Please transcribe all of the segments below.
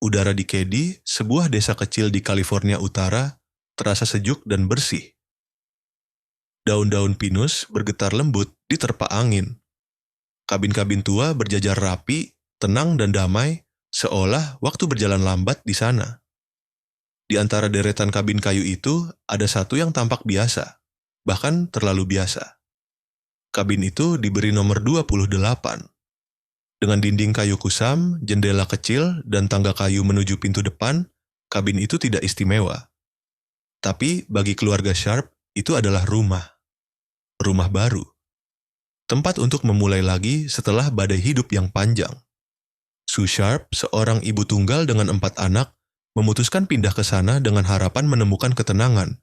Udara di Katy, sebuah desa kecil di California Utara, terasa sejuk dan bersih. Daun-daun pinus bergetar lembut diterpa angin. Kabin-kabin tua berjajar rapi, tenang dan damai, seolah waktu berjalan lambat di sana. Di antara deretan kabin kayu itu, ada satu yang tampak biasa, bahkan terlalu biasa. Kabin itu diberi nomor 28. Dengan dinding kayu kusam, jendela kecil, dan tangga kayu menuju pintu depan, kabin itu tidak istimewa. Tapi bagi keluarga Sharp, itu adalah rumah. Rumah baru. Tempat untuk memulai lagi setelah badai hidup yang panjang. Sue Sharp, seorang ibu tunggal dengan 4 anak, memutuskan pindah ke sana dengan harapan menemukan ketenangan.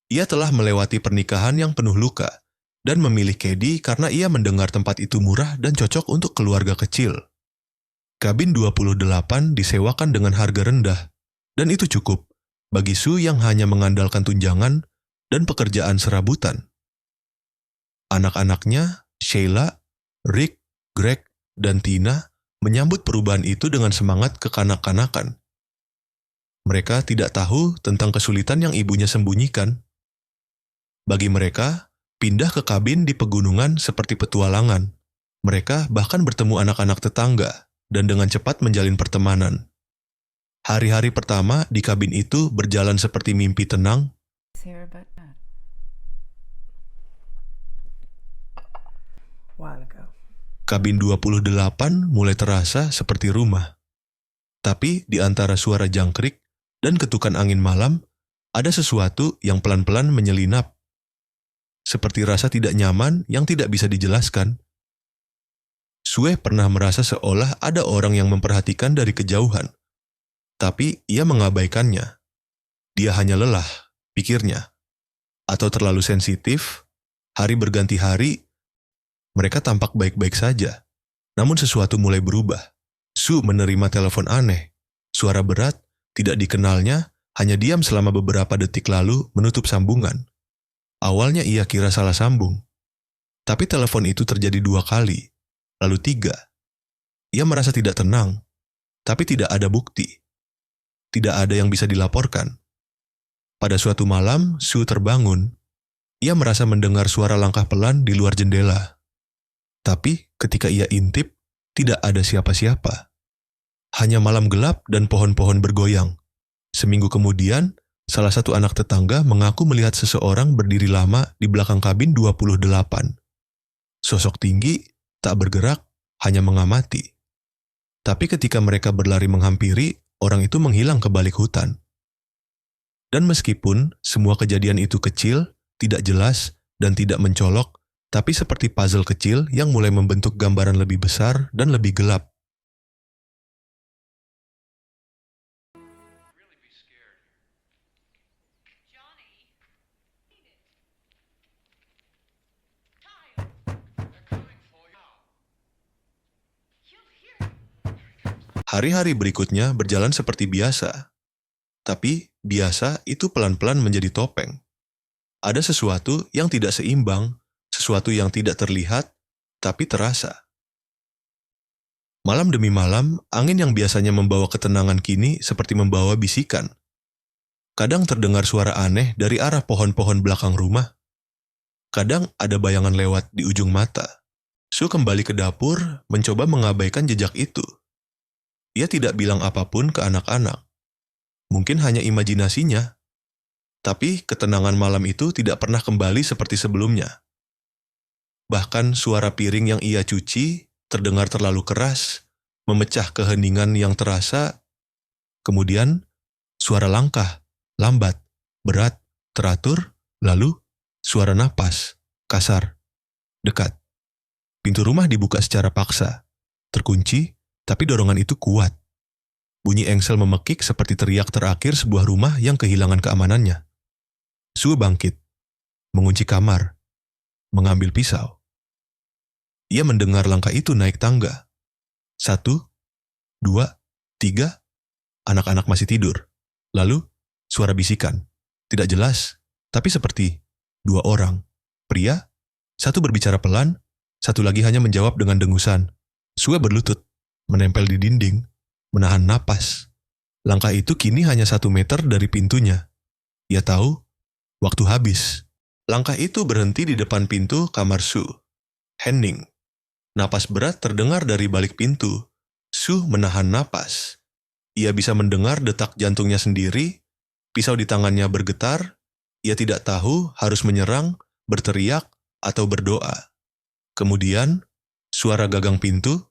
Ia telah melewati pernikahan yang penuh luka, dan memilih Katy karena ia mendengar tempat itu murah dan cocok untuk keluarga kecil. Kabin 28 disewakan dengan harga rendah, dan itu cukup bagi Sue yang hanya mengandalkan tunjangan dan pekerjaan serabutan. Anak-anaknya, Sheila, Rick, Greg, dan Tina, menyambut perubahan itu dengan semangat kekanak-kanakan. Mereka tidak tahu tentang kesulitan yang ibunya sembunyikan. Bagi mereka, pindah ke kabin di pegunungan seperti petualangan. Mereka bahkan bertemu anak-anak tetangga dan dengan cepat menjalin pertemanan. Hari-hari pertama di kabin itu berjalan seperti mimpi tenang. Kabin 28 mulai terasa seperti rumah. Tapi di antara suara jangkrik dan ketukan angin malam, ada sesuatu yang pelan-pelan menyelinap. Seperti rasa tidak nyaman yang tidak bisa dijelaskan. Sue pernah merasa seolah ada orang yang memperhatikan dari kejauhan. Tapi ia mengabaikannya. Dia hanya lelah, pikirnya. Atau terlalu sensitif, hari berganti hari, mereka tampak baik-baik saja. Namun sesuatu mulai berubah. Sue menerima telepon aneh. Suara berat, tidak dikenalnya, hanya diam selama beberapa detik lalu menutup sambungan. Awalnya ia kira salah sambung. Tapi telepon itu terjadi 2 kali, lalu 3. Ia merasa tidak tenang, tapi tidak ada bukti. Tidak ada yang bisa dilaporkan. Pada suatu malam, Sue terbangun. Ia merasa mendengar suara langkah pelan di luar jendela. Tapi ketika ia intip, tidak ada siapa-siapa. Hanya malam gelap dan pohon-pohon bergoyang. Seminggu kemudian, salah satu anak tetangga mengaku melihat seseorang berdiri lama di belakang kabin 28. Sosok tinggi, tak bergerak, hanya mengamati. Tapi ketika mereka berlari menghampiri, orang itu menghilang ke balik hutan. Dan meskipun semua kejadian itu kecil, tidak jelas, dan tidak mencolok, tapi seperti puzzle kecil yang mulai membentuk gambaran lebih besar dan lebih gelap. Hari-hari berikutnya berjalan seperti biasa. Tapi biasa itu pelan-pelan menjadi topeng. Ada sesuatu yang tidak seimbang, sesuatu yang tidak terlihat, tapi terasa. Malam demi malam, angin yang biasanya membawa ketenangan kini seperti membawa bisikan. Kadang terdengar suara aneh dari arah pohon-pohon belakang rumah. Kadang ada bayangan lewat di ujung mata. Sue kembali ke dapur, mencoba mengabaikan jejak itu. Ia tidak bilang apapun ke anak-anak. Mungkin hanya imajinasinya. Tapi ketenangan malam itu tidak pernah kembali seperti sebelumnya. Bahkan suara piring yang ia cuci terdengar terlalu keras, memecah keheningan yang terasa. Kemudian, suara langkah, lambat, berat, teratur, lalu suara napas, kasar, dekat. Pintu rumah dibuka secara paksa, terkunci, tapi dorongan itu kuat. Bunyi engsel memekik seperti teriak terakhir sebuah rumah yang kehilangan keamanannya. Sue bangkit, mengunci kamar, mengambil pisau. Ia mendengar langkah itu naik tangga. 1, 2, 3, anak-anak masih tidur. Lalu, suara bisikan. Tidak jelas, tapi seperti 2 orang. Pria, satu berbicara pelan, satu lagi hanya menjawab dengan dengusan. Sue berlutut, menempel di dinding, menahan napas. Langkah itu kini hanya 1 meter dari pintunya. Ia tahu, waktu habis. Langkah itu berhenti di depan pintu kamar Sue. Hening. Napas berat terdengar dari balik pintu. Sue menahan napas. Ia bisa mendengar detak jantungnya sendiri. Pisau di tangannya bergetar. Ia tidak tahu harus menyerang, berteriak, atau berdoa. Kemudian, suara gagang pintu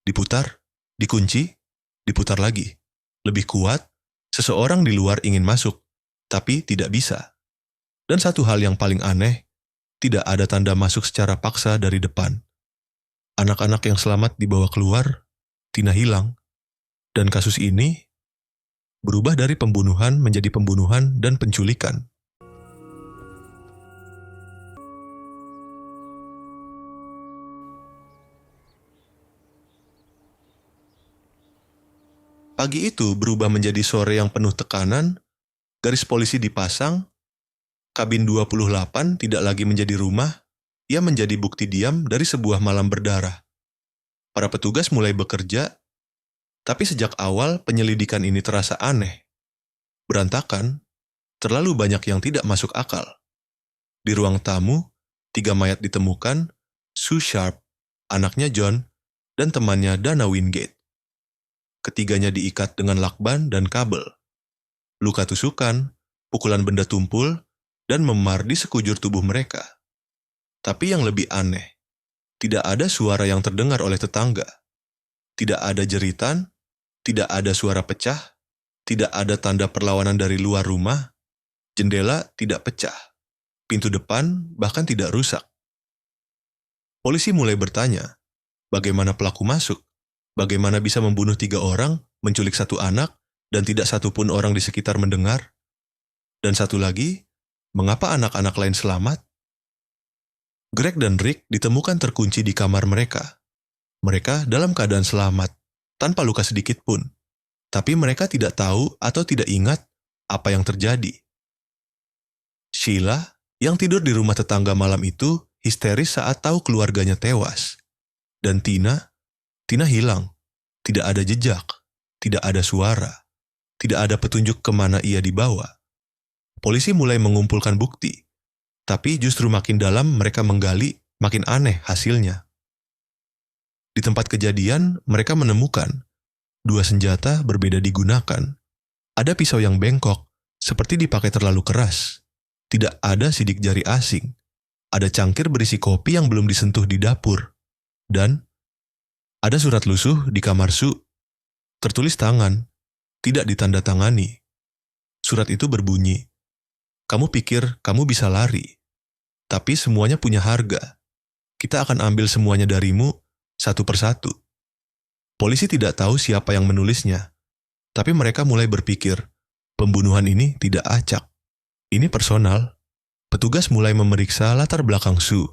diputar, dikunci, diputar lagi. Lebih kuat, seseorang di luar ingin masuk, tapi tidak bisa. Dan satu hal yang paling aneh, tidak ada tanda masuk secara paksa dari depan. Anak-anak yang selamat dibawa keluar, Tina hilang. Dan kasus ini berubah dari pembunuhan menjadi pembunuhan dan penculikan. Pagi itu berubah menjadi sore yang penuh tekanan, garis polisi dipasang, kabin 28 tidak lagi menjadi rumah, ia menjadi bukti diam dari sebuah malam berdarah. Para petugas mulai bekerja, tapi sejak awal penyelidikan ini terasa aneh. Berantakan, terlalu banyak yang tidak masuk akal. Di ruang tamu, 3 mayat ditemukan, Sue Sharp, anaknya John, dan temannya Dana Wingate. Ketiganya diikat dengan lakban dan kabel. Luka tusukan, pukulan benda tumpul, dan memar di sekujur tubuh mereka. Tapi yang lebih aneh, tidak ada suara yang terdengar oleh tetangga. Tidak ada jeritan, tidak ada suara pecah, tidak ada tanda perlawanan dari luar rumah, jendela tidak pecah, pintu depan bahkan tidak rusak. Polisi mulai bertanya, bagaimana pelaku masuk? Bagaimana bisa membunuh 3 orang, menculik 1 anak, dan tidak satupun orang di sekitar mendengar? Dan satu lagi, mengapa anak-anak lain selamat? Greg dan Rick ditemukan terkunci di kamar mereka. Mereka dalam keadaan selamat, tanpa luka sedikit pun. Tapi mereka tidak tahu atau tidak ingat apa yang terjadi. Sheila, yang tidur di rumah tetangga malam itu, histeris saat tahu keluarganya tewas. Dan Tina hilang. Tidak ada jejak, tidak ada suara, tidak ada petunjuk kemana ia dibawa. Polisi mulai mengumpulkan bukti, tapi justru makin dalam mereka menggali, makin aneh hasilnya. Di tempat kejadian, mereka menemukan 2 senjata berbeda digunakan. Ada pisau yang bengkok, seperti dipakai terlalu keras. Tidak ada sidik jari asing. Ada cangkir berisi kopi yang belum disentuh di dapur. Dan ada surat lusuh di kamar Sue. Tertulis tangan, tidak ditandatangani. Surat itu berbunyi, "Kamu pikir kamu bisa lari, tapi semuanya punya harga. Kita akan ambil semuanya darimu, satu persatu." Polisi tidak tahu siapa yang menulisnya, tapi mereka mulai berpikir, pembunuhan ini tidak acak. Ini personal. Petugas mulai memeriksa latar belakang Sue.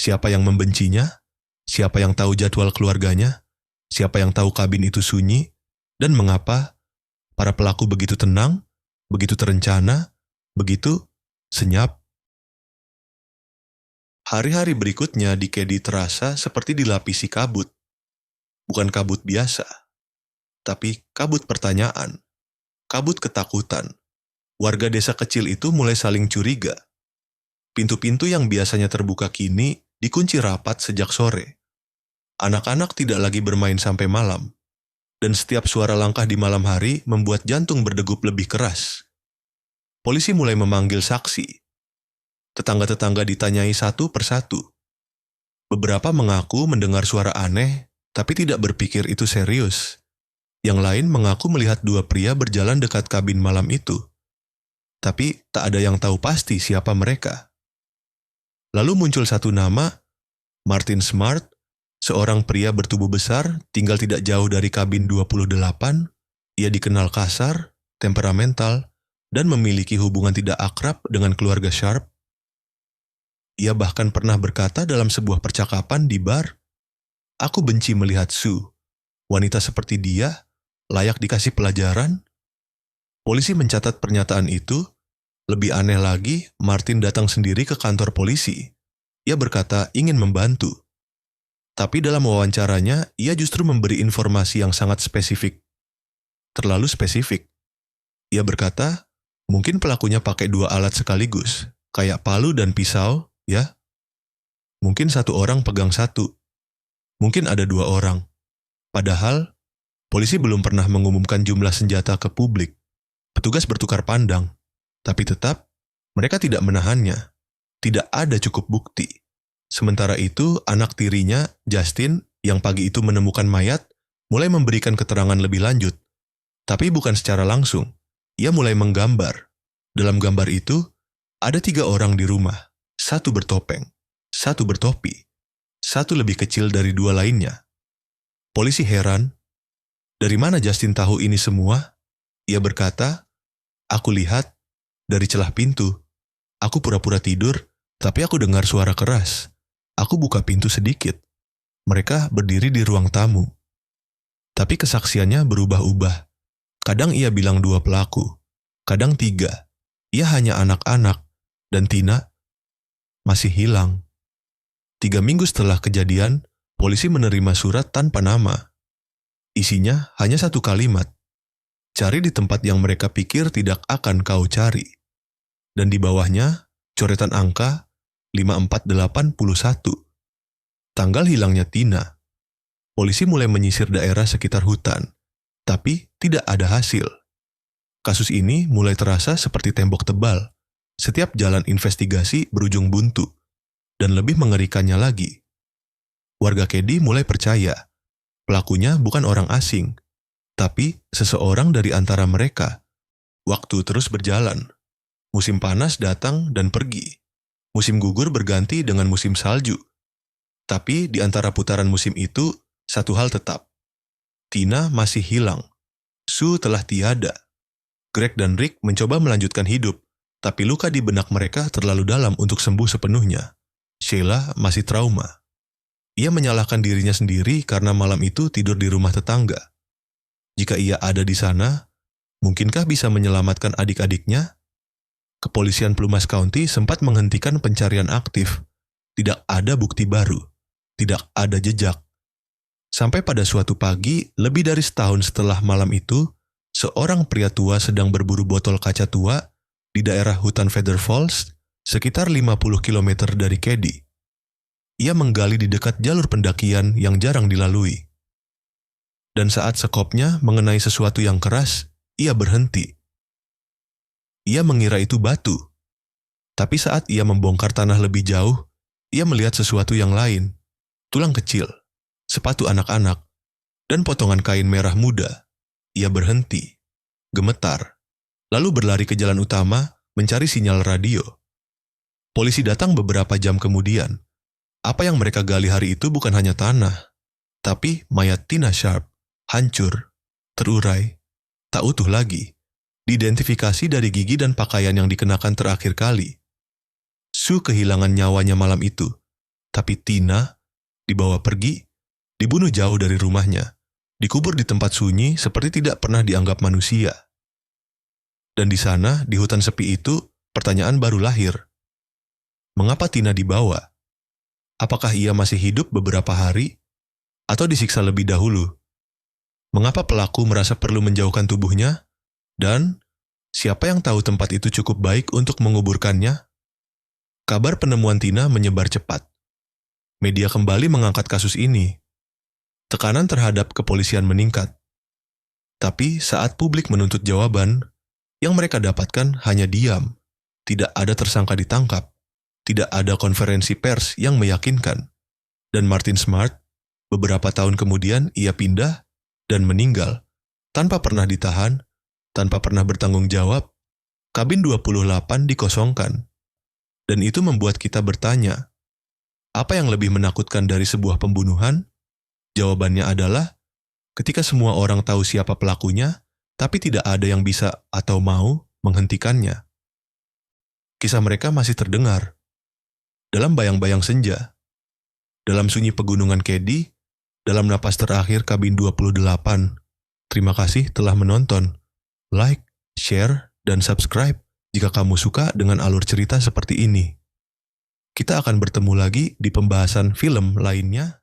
Siapa yang membencinya? Siapa yang tahu jadwal keluarganya? Siapa yang tahu kabin itu sunyi? Dan mengapa para pelaku begitu tenang, begitu terencana, begitu senyap? Hari-hari berikutnya di Keddie terasa seperti dilapisi kabut. Bukan kabut biasa, tapi kabut pertanyaan, kabut ketakutan. Warga desa kecil itu mulai saling curiga. Pintu-pintu yang biasanya terbuka kini dikunci rapat sejak sore. Anak-anak tidak lagi bermain sampai malam, dan setiap suara langkah di malam hari membuat jantung berdegup lebih keras. Polisi mulai memanggil saksi. Tetangga-tetangga ditanyai satu persatu. Beberapa mengaku mendengar suara aneh, tapi tidak berpikir itu serius. Yang lain mengaku melihat 2 pria berjalan dekat kabin malam itu. Tapi tak ada yang tahu pasti siapa mereka. Lalu muncul satu nama, Martin Smart, seorang pria bertubuh besar, tinggal tidak jauh dari kabin 28. Ia dikenal kasar, temperamental, dan memiliki hubungan tidak akrab dengan keluarga Sharp. Ia bahkan pernah berkata dalam sebuah percakapan di bar, "Aku benci melihat Sue. Wanita seperti dia layak dikasih pelajaran." Polisi mencatat pernyataan itu. Lebih aneh lagi, Martin datang sendiri ke kantor polisi. Ia berkata ingin membantu. Tapi dalam wawancaranya, ia justru memberi informasi yang sangat spesifik. terlalu spesifik. Ia berkata, mungkin pelakunya pakai 2 alat sekaligus, kayak palu dan pisau, ya. Mungkin 1 orang pegang 1. Mungkin ada 2 orang. Padahal, polisi belum pernah mengumumkan jumlah senjata ke publik. Petugas bertukar pandang, tapi tetap mereka tidak menahannya. Tidak ada cukup bukti. Sementara itu, anak tirinya, Justin, yang pagi itu menemukan mayat, mulai memberikan keterangan lebih lanjut. Tapi bukan secara langsung. Ia mulai menggambar. Dalam gambar itu, ada 3 orang di rumah. 1 bertopeng, 1 bertopi, 1 lebih kecil dari 2 lainnya. Polisi heran, dari mana Justin tahu ini semua? Ia berkata, aku lihat dari celah pintu. Aku pura-pura tidur, tapi aku dengar suara keras. Aku buka pintu sedikit. Mereka berdiri di ruang tamu. Tapi kesaksiannya berubah-ubah. Kadang ia bilang 2 pelaku, kadang 3. Ia hanya anak-anak, dan Tina masih hilang. 3 minggu setelah kejadian, polisi menerima surat tanpa nama. Isinya hanya 1 kalimat. Cari di tempat yang mereka pikir tidak akan kau cari. Dan di bawahnya, coretan angka 5481. Tanggal hilangnya Tina. Polisi mulai menyisir daerah sekitar hutan, tapi tidak ada hasil. Kasus ini mulai terasa seperti tembok tebal. Setiap jalan investigasi berujung buntu. Dan lebih mengerikannya lagi, warga Keddie mulai percaya pelakunya bukan orang asing, tapi seseorang dari antara mereka. Waktu terus berjalan. Musim panas datang dan pergi. Musim gugur berganti dengan musim salju. Tapi di antara putaran musim itu, satu hal tetap. Tina masih hilang. Sue telah tiada. Greg dan Rick mencoba melanjutkan hidup, tapi luka di benak mereka terlalu dalam untuk sembuh sepenuhnya. Sheila masih trauma. Ia menyalahkan dirinya sendiri karena malam itu tidur di rumah tetangga. Jika ia ada di sana, mungkinkah bisa menyelamatkan adik-adiknya? Kepolisian Plumas County sempat menghentikan pencarian aktif. Tidak ada bukti baru. Tidak ada jejak. Sampai pada suatu pagi, lebih dari setahun setelah malam itu, seorang pria tua sedang berburu botol kaca tua di daerah hutan Feather Falls, sekitar 50 km dari Keddie. Ia menggali di dekat jalur pendakian yang jarang dilalui. Dan saat sekopnya mengenai sesuatu yang keras, ia berhenti. Ia mengira itu batu. Tapi saat ia membongkar tanah lebih jauh, ia melihat sesuatu yang lain. Tulang kecil, sepatu anak-anak, dan potongan kain merah muda. Ia berhenti, gemetar, lalu berlari ke jalan utama mencari sinyal radio. Polisi datang beberapa jam kemudian. Apa yang mereka gali hari itu bukan hanya tanah, tapi mayat Tina Sharp, hancur, terurai, tak utuh lagi, diidentifikasi dari gigi dan pakaian yang dikenakan terakhir kali. Sue kehilangan nyawanya malam itu, tapi Tina dibawa pergi, dibunuh jauh dari rumahnya, dikubur di tempat sunyi seperti tidak pernah dianggap manusia. Dan di sana, di hutan sepi itu, pertanyaan baru lahir. Mengapa Tina dibawa? Apakah ia masih hidup beberapa hari? Atau disiksa lebih dahulu? Mengapa pelaku merasa perlu menjauhkan tubuhnya? Dan siapa yang tahu tempat itu cukup baik untuk menguburkannya? Kabar penemuan Tina menyebar cepat. Media kembali mengangkat kasus ini. Tekanan terhadap kepolisian meningkat. Tapi saat publik menuntut jawaban, yang mereka dapatkan hanya diam. Tidak ada tersangka ditangkap. Tidak ada konferensi pers yang meyakinkan. Dan Martin Smart, beberapa tahun kemudian ia pindah dan meninggal. Tanpa pernah ditahan, tanpa pernah bertanggung jawab, kabin 28 dikosongkan. Dan itu membuat kita bertanya, apa yang lebih menakutkan dari sebuah pembunuhan? Jawabannya adalah, ketika semua orang tahu siapa pelakunya, tapi tidak ada yang bisa atau mau menghentikannya. Kisah mereka masih terdengar dalam bayang-bayang senja, dalam sunyi pegunungan Keddie, dalam napas terakhir kabin 28. Terima kasih telah menonton. Like, share, dan subscribe jika kamu suka dengan alur cerita seperti ini. Kita akan bertemu lagi di pembahasan film lainnya.